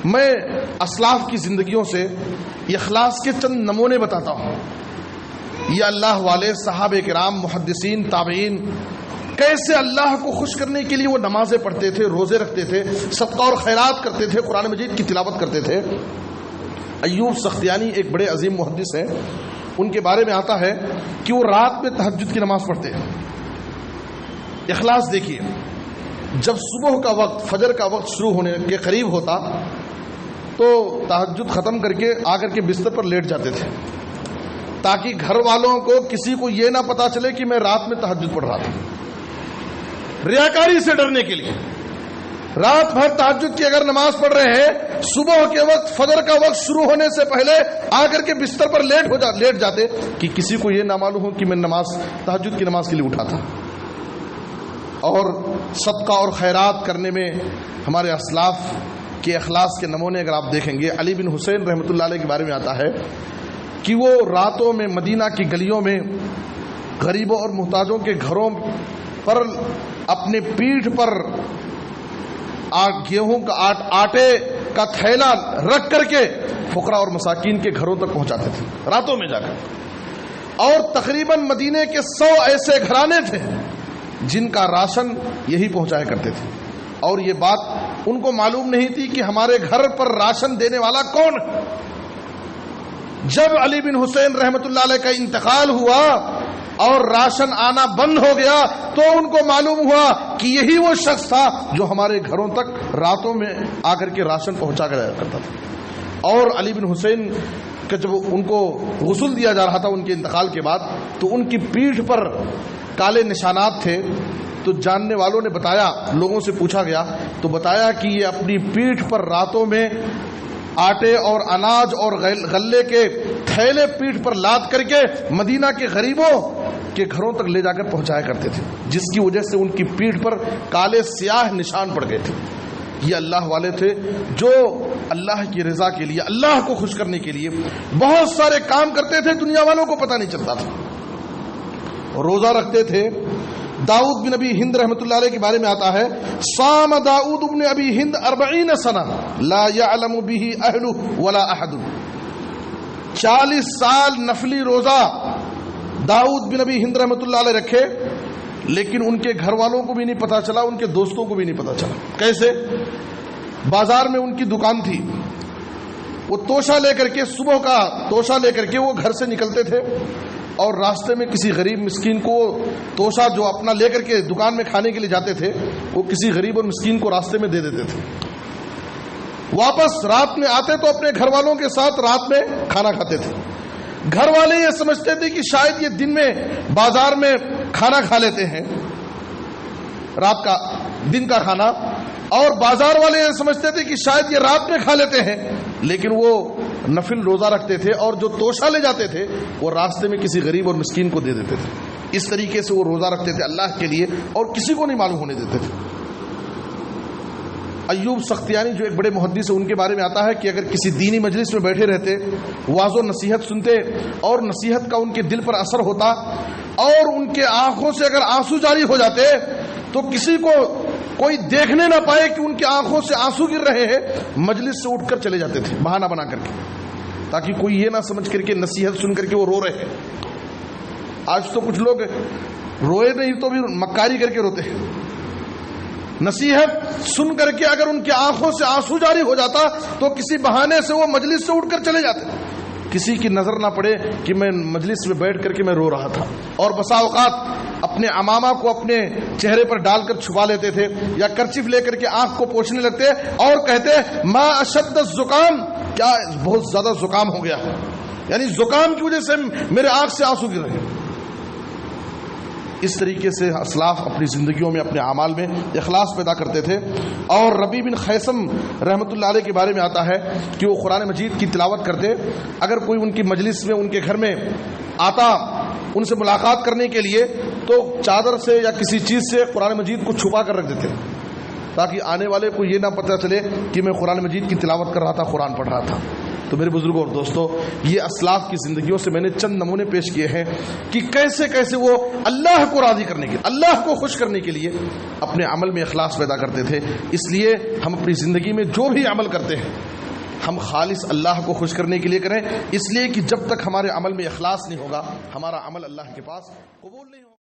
میں اسلاف کی زندگیوں سے اخلاص کے چند نمونے بتاتا ہوں. یہ اللہ والے صحابہ کرام، محدثین، تابعین کیسے اللہ کو خوش کرنے کے لیے وہ نمازیں پڑھتے تھے، روزے رکھتے تھے، صدقہ اور خیرات کرتے تھے، قرآن مجید کی تلاوت کرتے تھے. ایوب سختیانی ایک بڑے عظیم محدث ہیں. ان کے بارے میں آتا ہے کہ وہ رات میں تہجد کی نماز پڑھتے ہیں. اخلاص دیکھیے، جب صبح کا وقت، فجر کا وقت شروع ہونے کے قریب ہوتا تو تہجد ختم کر کے آ کر کے بستر پر لیٹ جاتے تھے تاکہ گھر والوں کو کسی کو یہ نہ پتا چلے کہ میں رات میں تہجد پڑھ رہا تھا. ریاکاری سے ڈرنے کے لیے رات بھر تہجد کی اگر نماز پڑھ رہے ہیں، صبح کے وقت، فجر کا وقت شروع ہونے سے پہلے آ کر کے بستر پر لیٹ جاتے کہ کسی کو یہ نہ معلوم ہو کہ میں تہجد کی نماز کے لیے اٹھا تھا. اور صدقہ اور خیرات کرنے میں ہمارے اسلاف کے اخلاص کے نمونے اگر آپ دیکھیں گے، علی بن حسین رحمۃ اللہ علیہ کے بارے میں آتا ہے کہ وہ راتوں میں مدینہ کی گلیوں میں غریبوں اور محتاجوں کے گھروں پر اپنے پیٹھ پر گیہوں کا آٹے کا تھیلا رکھ کر کے فقراء اور مساکین کے گھروں تک پہنچاتے تھے راتوں میں جا کر. اور تقریباً مدینے کے 100 ایسے گھرانے تھے جن کا راشن یہی پہنچایا کرتے تھے. اور یہ بات ان کو معلوم نہیں تھی کہ ہمارے گھر پر راشن دینے والا کون ہے. جب علی بن حسین رحمۃ اللہ علیہ کا انتقال ہوا اور راشن آنا بند ہو گیا تو ان کو معلوم ہوا کہ یہی وہ شخص تھا جو ہمارے گھروں تک راتوں میں آ کر کے راشن پہنچا کر جایا کرتا تھا. اور علی بن حسین کا جب ان کو غسل دیا جا رہا تھا ان کے انتقال کے بعد تو ان کی پیٹھ پر کالے نشانات تھے. تو جاننے والوں نے بتایا، لوگوں سے پوچھا گیا تو بتایا کہ یہ اپنی پیٹھ پر راتوں میں آٹے اور اناج اور غلے کے تھیلے پیٹھ پر لاد کر کے مدینہ کے غریبوں کے گھروں تک لے جا کر پہنچایا کرتے تھے، جس کی وجہ سے ان کی پیٹھ پر کالے سیاہ نشان پڑ گئے تھے. یہ اللہ والے تھے جو اللہ کی رضا کے لیے، اللہ کو خوش کرنے کے لیے بہت سارے کام کرتے تھے، دنیا والوں کو پتہ نہیں چلتا تھا. روزہ رکھتے تھے. داؤد بن ابی ہند رحمۃ اللہ علیہ کے بارے میں آتا ہے، صام داؤد بن ابی ہند 40 سنہ لا يعلم به اهل ولا احد. 40 سال نفلی روزہ داؤد بن ابی ہند رحمۃ اللہ علیہ رکھے، لیکن ان کے گھر والوں کو بھی نہیں پتا چلا، ان کے دوستوں کو بھی نہیں پتا چلا. کیسے؟ بازار میں ان کی دکان تھی، وہ توشہ لے کر کے، صبح کا توشہ لے کر کے وہ گھر سے نکلتے تھے اور راستے میں کسی غریب مسکین کو توشہ جو اپنا لے کر کے دکان میں کھانے کے لیے جاتے تھے وہ کسی غریب اور مسکین کو راستے میں دے دیتے تھے. واپس رات میں آتے تو اپنے گھر والوں کے ساتھ رات میں کھانا کھاتے تھے. گھر والے یہ سمجھتے تھے کہ شاید یہ دن میں بازار میں کھانا کھا لیتے ہیں، رات کا دن کا کھانا، اور بازار والے یہ سمجھتے تھے کہ شاید یہ رات میں کھا لیتے ہیں، لیکن وہ نفل روزہ رکھتے تھے اور جو توشہ لے جاتے تھے وہ راستے میں کسی غریب اور مسکین کو دے دیتے تھے. اس طریقے سے وہ روزہ رکھتے تھے اللہ کے لیے اور کسی کو نہیں معلوم ہونے دیتے تھے. ایوب سختیانی جو ایک بڑے محدث ہیں، ان کے بارے میں آتا ہے کہ اگر کسی دینی مجلس میں بیٹھے رہتے، واعظ و نصیحت سنتے اور نصیحت کا ان کے دل پر اثر ہوتا اور ان کے آنکھوں سے اگر آنسو جاری ہو جاتے تو کسی کو کوئی دیکھنے نہ پائے کہ ان کی آنکھوں سے آنسو گر رہے ہیں، مجلس سے اٹھ کر چلے جاتے تھے بہانہ بنا کر کے، تاکہ کوئی یہ نہ سمجھ کر کے نصیحت سن کر کے وہ رو رہے ہیں. آج تو کچھ لوگ روئے نہیں تو بھی مکاری کر کے روتے ہیں. نصیحت سن کر کے اگر ان کی آنکھوں سے آنسو جاری ہو جاتا تو کسی بہانے سے وہ مجلس سے اٹھ کر چلے جاتے، کسی کی نظر نہ پڑے کہ میں مجلس میں بیٹھ کر کے میں رو رہا تھا. اور بسا اوقات اپنے عمامہ کو اپنے چہرے پر ڈال کر چھپا لیتے تھے یا کرچیف لے کر کے آنکھ کو پوچھنے لگتے اور کہتے ما اشد الزکام، کیا بہت زیادہ زکام ہو گیا، یعنی زکام کی وجہ سے میرے آنکھ سے آنسو گر رہے ہیں. اس طریقے سے اسلاف اپنی زندگیوں میں، اپنے اعمال میں اخلاص پیدا کرتے تھے. اور ربیع بن خیثم رحمۃ اللہ علیہ کے بارے میں آتا ہے کہ وہ قرآن مجید کی تلاوت کرتے، اگر کوئی ان کی مجلس میں، ان کے گھر میں آتا ان سے ملاقات کرنے کے لیے تو چادر سے یا کسی چیز سے قرآن مجید کو چھپا کر رکھ دیتے تاکہ آنے والے کو یہ نہ پتہ چلے کہ میں قرآن مجید کی تلاوت کر رہا تھا، قرآن پڑھ رہا تھا. تو میرے بزرگوں اور دوستوں، یہ اسلاف کی زندگیوں سے میں نے چند نمونے پیش کیے ہیں کہ کیسے کیسے وہ اللہ کو راضی کرنے کے، اللہ کو خوش کرنے کے لیے اپنے عمل میں اخلاص پیدا کرتے تھے. اس لیے ہم اپنی زندگی میں جو بھی عمل کرتے ہیں ہم خالص اللہ کو خوش کرنے کے لیے کریں، اس لیے کہ جب تک ہمارے عمل میں اخلاص نہیں ہوگا ہمارا عمل اللہ کے پاس قبول نہیں ہوگا۔